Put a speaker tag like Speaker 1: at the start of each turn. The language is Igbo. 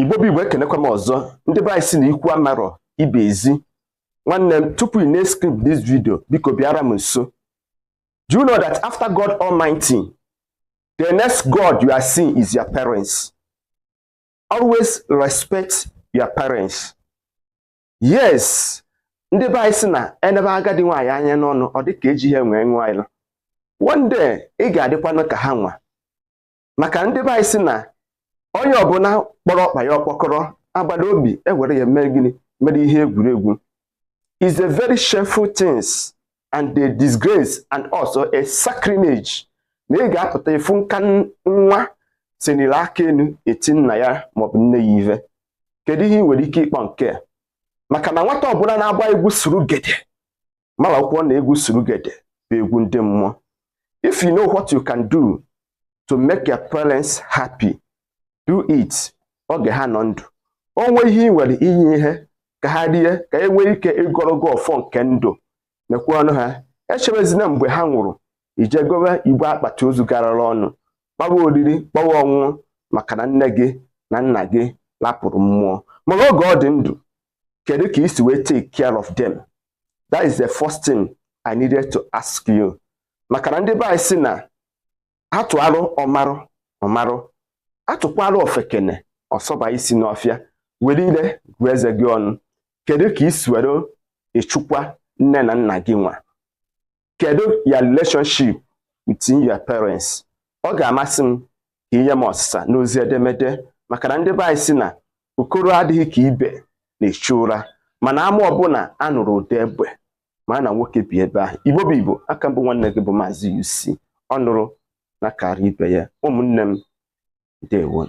Speaker 1: Igbo bụ Igbo ekenekwa m ọzọ. Ndị be anyị si na ikwu amarọ ibe ezi. Nwanne m, tupu ị na-script this video, biko bịara m nso. Do you know that after God Almighty, the next God you are seeing is your parents? Always respect your parents. Yes, ndị be anyị si na enebe agadi nwaanyị anya n'ọnụ, ọ dị ka eji ihe nwee nwaanyị. One day, ị ga-adịkwanụ ka ha nwa. Maka ndị be anyị si na onye ọbụla kpọrọ ọkpa ya ọkpọkọrọ agbada obi ewere ya mere gịnị mere ihe egwuregwu. Is a very shameful things and a disgrace and also a sacrilege. Na ị ga-apụta ifu nka nwa senile aka enu eti nna ya maọbụ nne ya ive. Kedu ihe ị nwere ike ịkpọ nke a? Maka na nwata ọbụla na-agba egwu surugede mara akwụkwọ na egwu surugede bụ egwu ndị mmụọ. If you know what you can do to make your parents happy, do it. Oge ha nọ ndụ. Onwe ihe ị nwere inye ihe ka ha rie ka e nwee ike ịgọrọgọ ọfọ nke ndụ. Mekwa ọnụ ha. Echebezina mgbe ha nwụrụ ije gowe igbe akpati ozu garara ọnụ. Kpawa oriri, kpawa ọnwụ maka na nne gị na nna gị lapụrụ mmụọ. Mana oge ọ dị ndụ, kedu ka isi wee take care of them? That is the first thing I needed to ask you. Maka na ndị be anyị si na atụarụ ọmarụ atụkwarụ ofekene ọsọba isi n'ọfịa were ile gụọ eze gị ọnụ. Kedu ka isi were echukwa nne na nna gị nwa? Kedu your relationship between your parents? Ọ ga-amasị m ka inye m ọsịsa n'ozi edemede maka na ndị be anyị si na okoro adịghị ka ibe na-echu ụra mana ama ọbụla anụrụ ụda egbe ma na nwoke bi ebe ahụ. Igbo bụ Igbo, aka mbụ nwanne gị bụ Maazị UC. Ọ nụrụ na karịa ibe ya. Ụmụnne m, ndewo.